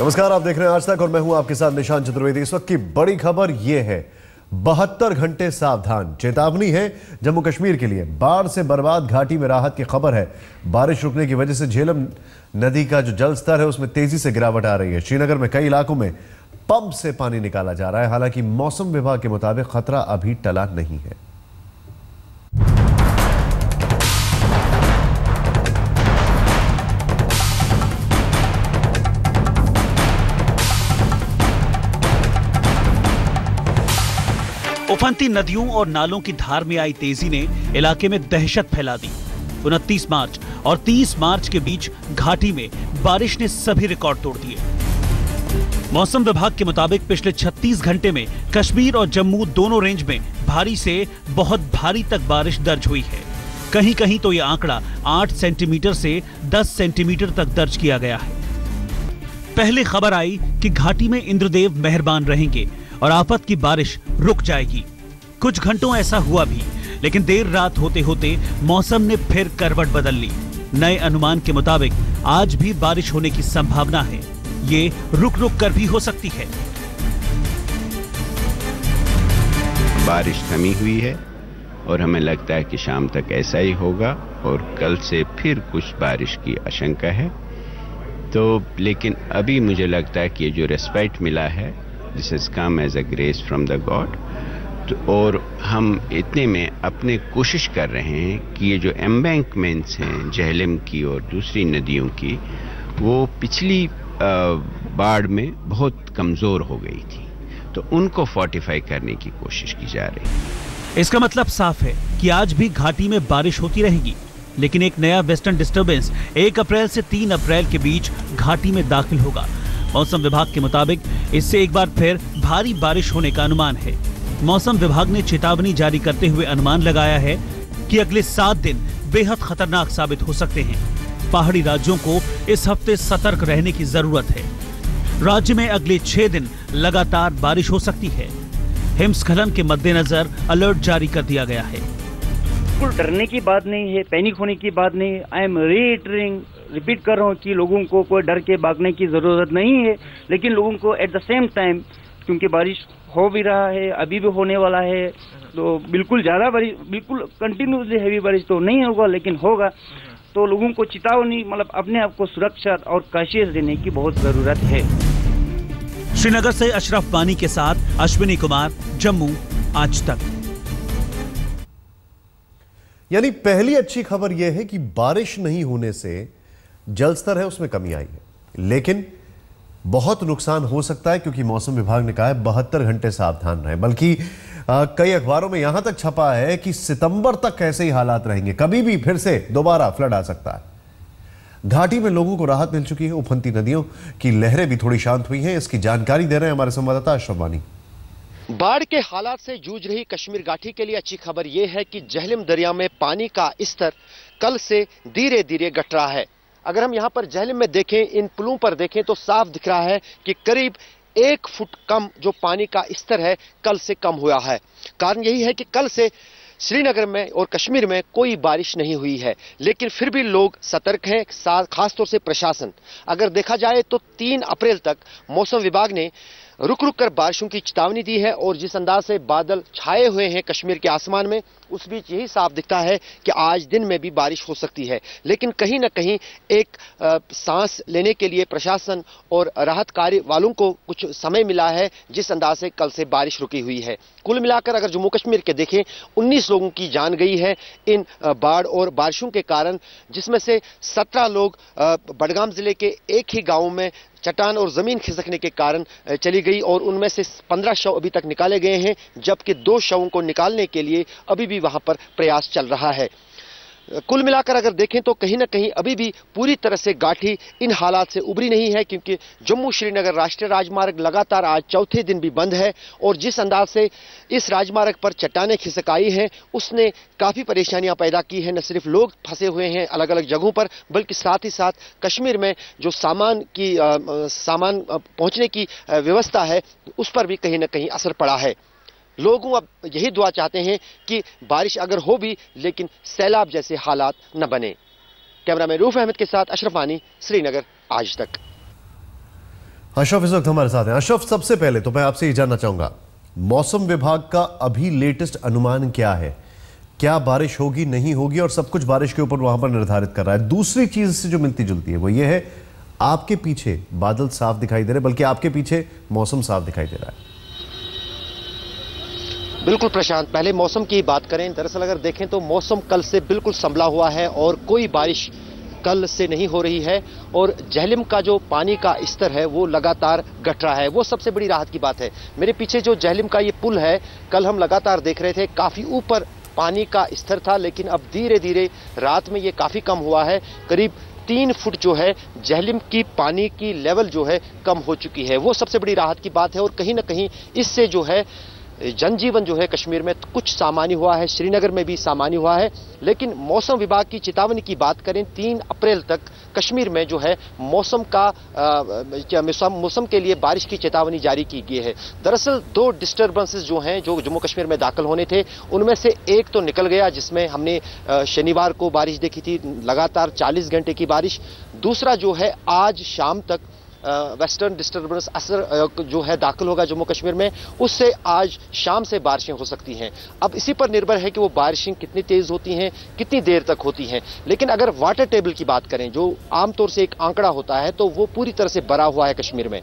नमस्कार, आप देख रहे हैं आज तक और मैं हूं आपके साथ निशान चतुर्वेदी। इस वक्त की बड़ी खबर यह है, 72 घंटे सावधान, चेतावनी है जम्मू कश्मीर के लिए। बाढ़ से बर्बाद घाटी में राहत की खबर है। बारिश रुकने की वजह से झेलम नदी का जो जल स्तर है उसमें तेजी से गिरावट आ रही है। श्रीनगर में कई इलाकों में पंप से पानी निकाला जा रहा है। हालांकि मौसम विभाग के मुताबिक खतरा अभी टला नहीं है। उफनती नदियों और नालों की धार में आई तेजी ने इलाके में दहशत फैला दी। 29 मार्च और 30 मार्च के बीच घाटी में बारिश ने सभी रिकॉर्ड तोड़ दिए। मौसम विभाग के मुताबिक पिछले 36 घंटे में कश्मीर और जम्मू दोनों रेंज में भारी से बहुत भारी तक बारिश दर्ज हुई है। कहीं कहीं तो यह आंकड़ा 8 सेंटीमीटर से 10 सेंटीमीटर तक दर्ज किया गया है। पहले खबर आई कि घाटी में इंद्रदेव मेहरबान रहेंगे और आफत की बारिश रुक जाएगी। कुछ घंटों ऐसा हुआ भी, लेकिन देर रात होते होते मौसम ने फिर करवट बदल ली। नए अनुमान के मुताबिक आज भी बारिश होने की संभावना है। ये रुक रुक कर भी हो सकती है। बारिश थमी हुई है और हमें लगता है कि शाम तक ऐसा ही होगा और कल से फिर कुछ बारिश की आशंका है। तो लेकिन अभी मुझे लगता है कि ये जो रेस्पाइट मिला है, this has come as a grace from the God. और हम इतने में अपने कोशिश कर रहे हैं कि ये जो एम्बैंकमेंट्स हैं झेलम की और दूसरी नदियों की, वो पिछली बाढ़ में बहुत कमजोर हो गई थी, तो उनको फोर्टिफाई करने की कोशिश की जा रही है। इसका मतलब साफ है कि आज भी घाटी में बारिश होती रहेगी, लेकिन एक नया वेस्टर्न डिस्टर्बेंस 1 अप्रैल से 3 अप्रैल के बीच घाटी में दाखिल होगा। मौसम विभाग के मुताबिक इससे एक बार फिर भारी बारिश होने का अनुमान है। मौसम विभाग ने चेतावनी जारी करते हुए अनुमान लगाया है कि अगले 7 दिन बेहद खतरनाक साबित हो सकते हैं। पहाड़ी राज्यों को इस हफ्ते सतर्क रहने की जरूरत है। राज्य में अगले 6 दिन लगातार बारिश हो सकती है। हिमस्खलन के मद्देनजर अलर्ट जारी कर दिया गया है। बिल्कुल डरने की बात नहीं है, पैनिक होने की बात नहीं। आई एम रिपीट कर रहा हूँ कि लोगों को कोई डर के भागने की जरूरत नहीं है, लेकिन लोगों को एट द सेम टाइम, क्योंकि बारिश हो भी रहा है, अभी भी होने वाला है, तो बिल्कुल ज्यादा बारिश, बिल्कुल कंटिन्यूसली हैवी बारिश तो नहीं होगा, लेकिन होगा, तो लोगों को चेतावनी, मतलब अपने आप को सुरक्षा और कॉशियस देने की बहुत जरूरत है। श्रीनगर से अशरफ बानी के साथ अश्विनी कुमार, जम्मू आज तक। यानी पहली अच्छी खबर यह है कि बारिश नहीं होने से जलस्तर है उसमें कमी आई है, लेकिन बहुत नुकसान हो सकता है क्योंकि मौसम विभाग ने कहा है 72 घंटे सावधान रहें। बल्कि कई अखबारों में यहां तक छपा है कि सितंबर तक ऐसे ही हालात रहेंगे, कभी भी फिर से दोबारा फ्लड आ सकता है। घाटी में लोगों को राहत मिल चुकी है। उफनती नदियों की लहरें भी थोड़ी शांत हुई हैं। इसकी जानकारी दे रहे हैं हमारे संवाददाता अशरफ बानी। बाढ़ के हालात से जूझ रही कश्मीर घाटी के लिए अच्छी खबर यह है कि झेलम दरिया में पानी का स्तर कल से धीरे धीरे घट रहा है। अगर हम यहाँ पर झेलम में देखें, इन पुलों पर देखें, तो साफ दिख रहा है कि करीब 1 फुट कम जो पानी का स्तर है कल से कम हुआ है। कारण यही है कि कल से श्रीनगर में और कश्मीर में कोई बारिश नहीं हुई है, लेकिन फिर भी लोग सतर्क हैं, खासतौर से प्रशासन। अगर देखा जाए तो 3 अप्रैल तक मौसम विभाग ने रुक रुक कर बारिशों की चेतावनी दी है और जिस अंदाज से बादल छाए हुए हैं कश्मीर के आसमान में, उस बीच यही साफ दिखता है कि आज दिन में भी बारिश हो सकती है। लेकिन कहीं ना कहीं एक सांस लेने के लिए प्रशासन और राहत कार्य वालों को कुछ समय मिला है, जिस अंदाज से कल से बारिश रुकी हुई है। कुल मिलाकर अगर जम्मू कश्मीर के देखें, 19 लोगों की जान गई है इन बाढ़ और बारिशों के कारण, जिसमें से 17 लोग बडगाम जिले के एक ही गाँव में चट्टान और जमीन खिसकने के कारण चली गई और उनमें से 15 शव अभी तक निकाले गए हैं, जबकि 2 शवों को निकालने के लिए अभी भी वहां पर प्रयास चल रहा है। कुल मिलाकर अगर देखें तो कहीं ना कहीं अभी भी पूरी तरह से घाटी इन हालात से उभरी नहीं है, क्योंकि जम्मू श्रीनगर राष्ट्रीय राजमार्ग लगातार आज चौथे दिन भी बंद है और जिस अंदाज से इस राजमार्ग पर चट्टानें खिसक आई हैं उसने काफ़ी परेशानियां पैदा की हैं। न सिर्फ लोग फंसे हुए हैं अलग अलग जगहों पर, बल्कि साथ ही साथ कश्मीर में जो सामान पहुंचने की व्यवस्था है उस पर भी कहीं ना कहीं असर पड़ा है। लोग अब यही दुआ चाहते हैं कि बारिश अगर हो भी, लेकिन सैलाब जैसे हालात न बने। कैमरामैन रूफ अहमद के साथ अशरफ बानी, श्रीनगर आज तक। अशरफ इस वक्त हमारे साथ हैं। अशरफ, सबसे पहले तो मैं आपसे ये जानना चाहूंगा, मौसम विभाग का अभी लेटेस्ट अनुमान क्या है? क्या बारिश होगी, नहीं होगी, और सब कुछ बारिश के ऊपर वहां पर निर्धारित कर रहा है? दूसरी चीज से जो मिलती जुलती है वो ये है, आपके पीछे बादल साफ दिखाई दे रहे, बल्कि आपके पीछे मौसम साफ दिखाई दे रहा है। बिल्कुल प्रशांत, पहले मौसम की बात करें। दरअसल अगर देखें तो मौसम कल से बिल्कुल संभला हुआ है और कोई बारिश कल से नहीं हो रही है, और झेलम का जो पानी का स्तर है वो लगातार घट रहा है। वो सबसे बड़ी राहत की बात है। मेरे पीछे जो झेलम का ये पुल है, कल हम लगातार देख रहे थे काफी ऊपर पानी का स्तर था, लेकिन अब धीरे धीरे रात में ये काफी कम हुआ है। करीब 3 फुट जो है झेलम की पानी की लेवल जो है कम हो चुकी है। वो सबसे बड़ी राहत की बात है, और कहीं ना कहीं इससे जो है जनजीवन जो है कश्मीर में कुछ सामान्य हुआ है, श्रीनगर में भी सामान्य हुआ है। लेकिन मौसम विभाग की चेतावनी की बात करें, 3 अप्रैल तक कश्मीर में जो है मौसम के लिए बारिश की चेतावनी जारी की गई है। दरअसल 2 डिस्टर्बेंसेस जो हैं जो जम्मू कश्मीर में दाखिल होने थे, उनमें से एक तो निकल गया, जिसमें हमने शनिवार को बारिश देखी थी, लगातार 40 घंटे की बारिश। दूसरा जो है आज शाम तक वेस्टर्न डिस्टर्बेंस असर जो है दाखिल होगा जम्मू कश्मीर में, उससे आज शाम से बारिशें हो सकती हैं। अब इसी पर निर्भर है कि वो बारिशें कितनी तेज होती हैं, कितनी देर तक होती हैं। लेकिन अगर वाटर टेबल की बात करें, जो आमतौर से एक आंकड़ा होता है, तो वो पूरी तरह से भरा हुआ है कश्मीर में,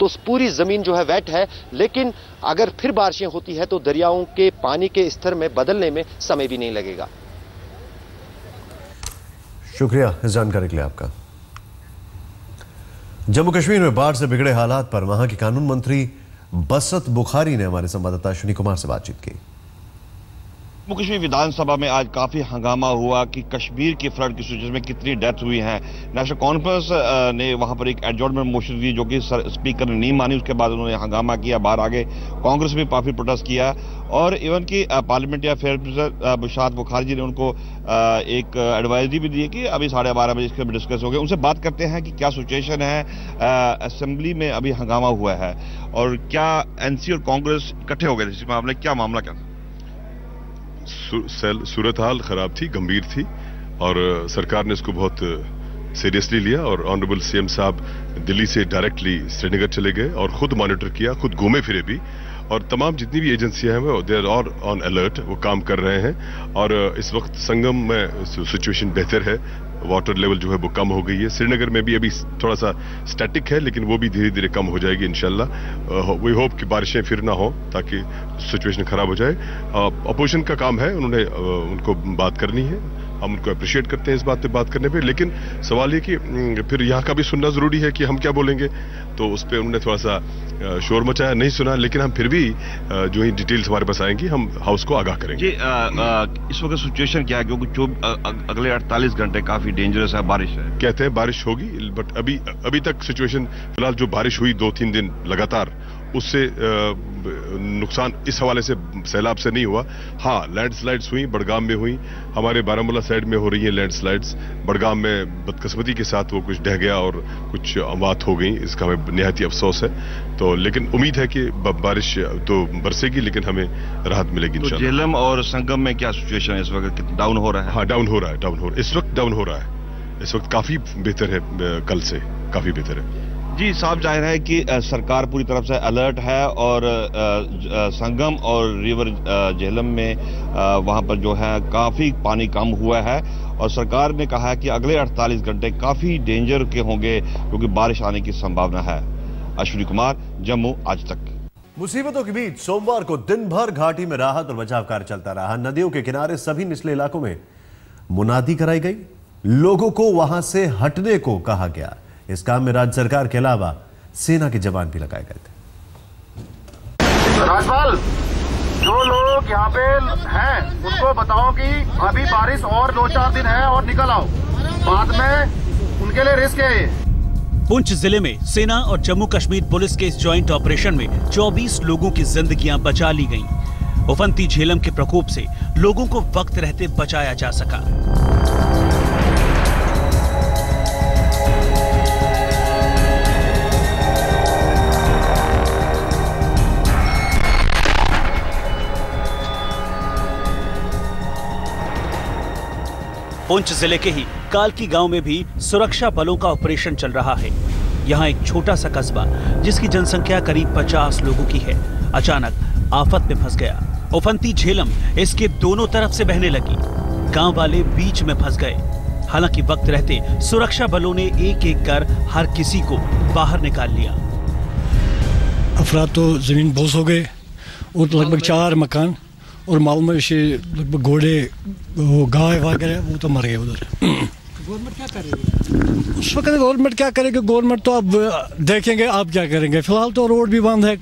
तो पूरी जमीन जो है वेट है। लेकिन अगर फिर बारिशें होती है तो दरियाओं के पानी के स्तर में बदलने में समय भी नहीं लगेगा। शुक्रिया इस जानकारी के लिए आपका। जम्मू कश्मीर में बाढ़ से बिगड़े हालात पर वहां के कानून मंत्री बसत बुखारी ने हमारे संवाददाता अश्विनी कुमार से बातचीत की। जम्मू कश्मीर विधानसभा में आज काफी हंगामा हुआ कि कश्मीर की फ्लड की सिचुएशन में कितनी डेथ हुई है। नेशनल कॉन्फ्रेंस ने वहां पर एक एडजॉर्नमेंट मोशन दी, जो कि स्पीकर ने नहीं मानी। उसके बाद उन्होंने हंगामा किया, बाहर आगे कांग्रेस भी काफी प्रोटेस्ट किया, और इवन की पार्लियामेंटी अफेयर बुशात बुखारी जी ने उनको एक एडवाइजरी भी दी कि अभी 12:30 बजे इसके डिस्कस हो गए। उनसे बात करते हैं कि क्या सिचुएशन है, असेंबली में अभी हंगामा हुआ है, और क्या एनसी और कांग्रेस इकट्ठे हो गए इस मामले, क्या मामला क्या? सूरत हाल खराब थी, गंभीर थी, और सरकार ने इसको बहुत सीरियसली लिया, और ऑनरेबल सीएम साहब दिल्ली से डायरेक्टली श्रीनगर चले गए और खुद मॉनिटर किया, खुद घूमे फिरे भी, और तमाम जितनी भी एजेंसियां हैं वो they are all on alert, वो काम कर रहे हैं। और इस वक्त संगम में सिचुएशन बेहतर है, वाटर लेवल जो है वो कम हो गई है। श्रीनगर में भी अभी थोड़ा सा स्टैटिक है, लेकिन वो भी धीरे धीरे कम हो जाएगी इंशाल्लाह। वी होप कि बारिशें फिर ना हो ताकि सिचुएशन खराब हो जाए। अपोजिशन का काम है, उन्होंने उनको बात करनी है, हम उनको अप्रिशिएट करते हैं इस बात पे बात करने पे। लेकिन सवाल ये कि फिर यहाँ का भी सुनना जरूरी है कि हम क्या बोलेंगे, तो उस पर उन्होंने थोड़ा सा शोर मचाया, नहीं सुना, लेकिन हम फिर भी जो ही डिटेल्स हमारे पास आएंगी हम हाउस को आगाह करेंगे। इस वक्त सिचुएशन क्या है, क्योंकि अगले 48 घंटे काफी डेंजरस है, बारिश है, कहते हैं बारिश होगी, बट अभी तक सिचुएशन फिलहाल जो बारिश हुई 2-3 दिन लगातार, उससे नुकसान इस हवाले से सैलाब से नहीं हुआ। हाँ, लैंडस्लाइड्स हुई, बड़गाम में हुई, हमारे बारामूला साइड में हो रही है लैंडस्लाइड्स। बड़गाम में बदकिस्मती के साथ वो कुछ ढह गया और कुछ अमवात हो गई, इसका हमें निहायती अफसोस है। तो लेकिन उम्मीद है कि बारिश तो बरसेगी, लेकिन हमें राहत मिलेगी इंशाल्लाह। तो झेलम और संगम में क्या सिचुएशन है इस वक्त, डाउन हो रहा है? हाँ, डाउन हो रहा है, इस वक्त डाउन हो रहा है, इस वक्त काफी बेहतर है, कल से काफी बेहतर है। जी, साफ जाहिर है कि सरकार पूरी तरफ से अलर्ट है, और संगम और रिवर झेलम में वहां पर जो है काफी पानी कम हुआ है, और सरकार ने कहा है कि अगले 48 घंटे काफी डेंजर के होंगे, क्योंकि बारिश आने की संभावना है। अश्विनी कुमार, जम्मू, आज तक। मुसीबतों के बीच सोमवार को दिन भर घाटी में राहत और बचाव कार्य चलता रहा। नदियों के किनारे सभी निचले इलाकों में मुनादी कराई गई, लोगों को वहां से हटने को कहा गया। इस काम में राज्य सरकार के अलावा सेना के जवान भी लगाए गए थे। राजपाल, जो लोग यहाँ पे हैं उनको बताओ कि अभी बारिश और 2-4 दिन है और निकल आओ, बाद में उनके लिए रिस्क है ये। पुंछ जिले में सेना और जम्मू कश्मीर पुलिस के इस ज्वाइंट ऑपरेशन में 24 लोगों की जिंदगियां बचा ली गईं। उफनती झेलम के प्रकोप से लोगों को वक्त रहते बचाया जा सका। पुंछ जिले के ही कालकी गांव में भी सुरक्षा बलों का ऑपरेशन चल रहा है। यहाँ एक छोटा सा कस्बा जिसकी जनसंख्या करीब 50 लोगों की है, अचानक आफत में फंस गया। उफनती झेलम इसके दोनों तरफ से बहने लगी। गांव वाले बीच में फंस गए। हालांकि वक्त रहते सुरक्षा बलों ने एक एक कर हर किसी को बाहर निकाल लिया। अफराद तो जमीन बोझ हो गए और लगभग 4 मकान और माल मवेशी लगभग घोड़े, गाय वगैरह वो तो मर गए उधर। गवर्नमेंट क्या कर रही है उस वक्त? गवर्नमेंट क्या करेगी? गवर्नमेंट तो अब देखेंगे आप क्या करेंगे। फिलहाल तो रोड भी बंद है।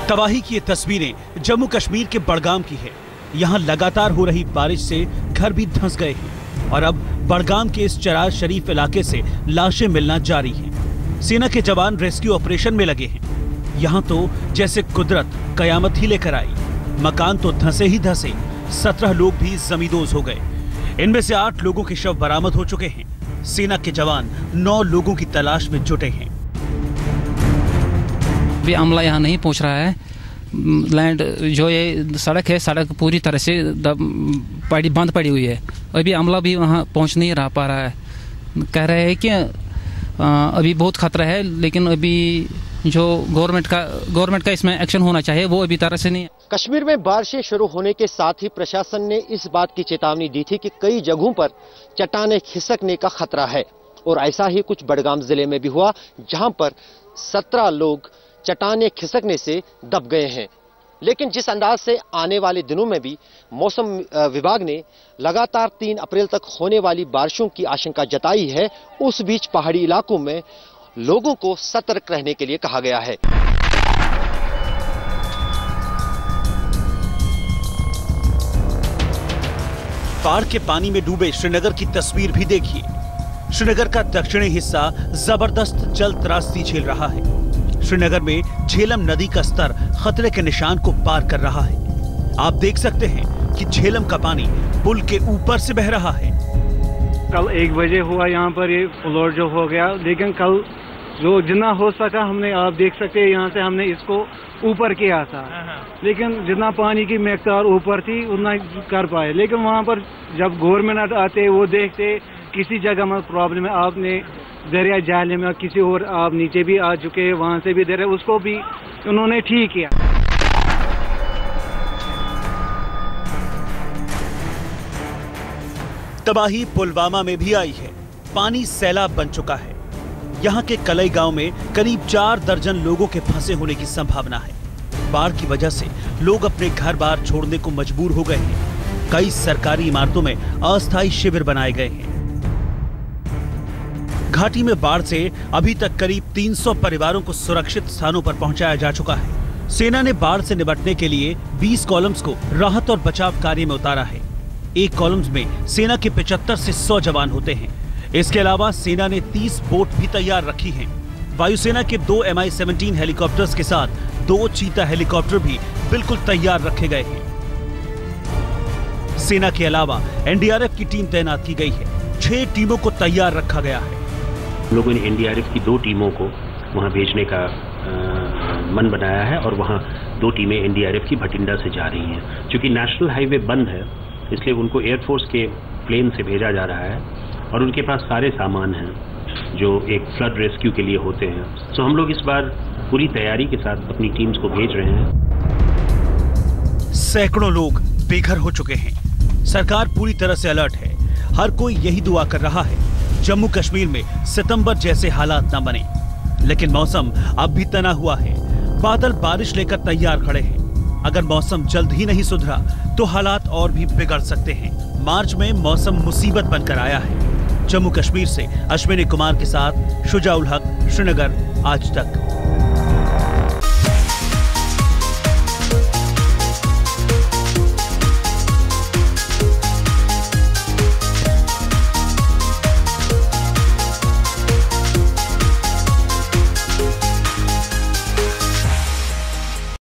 तबाही की ये तस्वीरें जम्मू कश्मीर के बड़गाम की है। यहाँ लगातार हो रही बारिश से घर भी धंस गए हैं और अब बड़गाम के इस चरार शरीफ इलाके से लाशें मिलना जारी हैं। सेना के जवान रेस्क्यू ऑपरेशन में लगे हैं। यहाँ तो जैसे कुदरत कयामत ही लेकर आई। मकान तो धंसे ही धंसे, 17 लोग भी जमींदोज हो गए। इनमें से 8 लोगों के शव बरामद हो चुके हैं। सेना के जवान 9 लोगों की तलाश में जुटे हैं। भी अमला यहाँ नहीं पहुँच रहा है। लैंड जो ये सड़क है, सड़क पूरी तरह से बंद पड़ी हुई है। अभी अमला भी वहाँ पहुँच नहीं पा रहा है। कह रहे हैं कि अभी बहुत खतरा है, लेकिन अभी जो गवर्नमेंट का इसमें एक्शन होना चाहिए वो अभी तरह से नहीं है। कश्मीर में बारिशें शुरू होने के साथ ही प्रशासन ने इस बात की चेतावनी दी थी कि कई जगहों पर चट्टानें खिसकने का खतरा है और ऐसा ही कुछ बड़गाम जिले में भी हुआ, जहां पर 17 लोग चट्टानें खिसकने से दब गए हैं। लेकिन जिस अंदाज से आने वाले दिनों में भी मौसम विभाग ने लगातार 3 अप्रैल तक होने वाली बारिशों की आशंका जताई है, उस बीच पहाड़ी इलाकों में लोगों को सतर्क रहने के लिए कहा गया है। बाढ़ के पानी में डूबे श्रीनगर की तस्वीर भी देखिए। श्रीनगर का दक्षिणी हिस्सा जबरदस्त जल त्रासदी झेल रहा है। श्रीनगर में झेलम नदी का स्तर खतरे के निशान को पार कर रहा है। आप देख सकते हैं कि झेलम का पानी पुल के ऊपर से बह रहा है। कल 1 बजे हुआ यहाँ पर ये फ्लोर जो हो गया, लेकिन कल जो जितना हो सका हमने, आप देख सकते हैं यहाँ से हमने इसको ऊपर किया था, लेकिन जितना पानी की मिक़दार ऊपर थी उतना कर पाए। लेकिन वहाँ पर जब गवर्नमेंट आते वो देखते किसी जगह में प्रॉब्लम है, आपने दरिया जाले में किसी और आप नीचे भी आ चुके हैं, वहाँ से भी दरिया, उसको भी उन्होंने ठीक किया। तबाही पुलवामा में भी आई है। पानी सैलाब बन चुका है। यहाँ के कलई गांव में करीब 4 दर्जन लोगों के फंसे होने की संभावना है। बाढ़ की वजह से लोग अपने घर बार छोड़ने को मजबूर हो गए हैं। कई सरकारी इमारतों में अस्थायी शिविर बनाए गए हैं। घाटी में बाढ़ से अभी तक करीब 300 परिवारों को सुरक्षित स्थानों पर पहुंचाया जा चुका है। सेना ने बाढ़ से निपटने के लिए 20 कॉलम्स को राहत और बचाव कार्य में उतारा है। एक कॉलम्स में सेना के 75 से 100 जवान होते हैं। इसके अलावा सेना ने 30 बोट भी तैयार रखी हैं। वायुसेना के 2 Mi-17 हेलीकॉप्टर्स के साथ 2 चीता हेलीकॉप्टर भी बिल्कुल तैयार रखे गए हैं। सेना के अलावा एनडीआरएफ की टीम तैनात की गई है। 6 टीमों को तैयार रखा गया है। लोगों ने एनडीआरएफ की 2 टीमों को वहां भेजने का मन बनाया है और वहां 2 टीमें एनडीआरएफ की भटिंडा से जा रही हैं। क्योंकि नेशनल हाईवे बंद है, इसलिए उनको एयरफोर्स के प्लेन से भेजा जा रहा है और उनके पास सारे सामान हैं जो एक फ्लड रेस्क्यू के लिए होते हैं। तो हम लोग इस बार पूरी तैयारी के साथ अपनी टीम्स को भेज रहे हैं। सैकड़ों लोग बेघर हो चुके हैं। सरकार पूरी तरह से अलर्ट है। हर कोई यही दुआ कर रहा है जम्मू कश्मीर में सितंबर जैसे हालात न बने। लेकिन मौसम अब भी तना हुआ है। बादल बारिश लेकर तैयार खड़े हैं। अगर मौसम जल्द ही नहीं सुधरा तो हालात और भी बिगड़ सकते हैं। मार्च में मौसम मुसीबत बनकर आया है। जम्मू कश्मीर से अश्विनी कुमार के साथ शुजाउल हक, श्रीनगर, आज तक।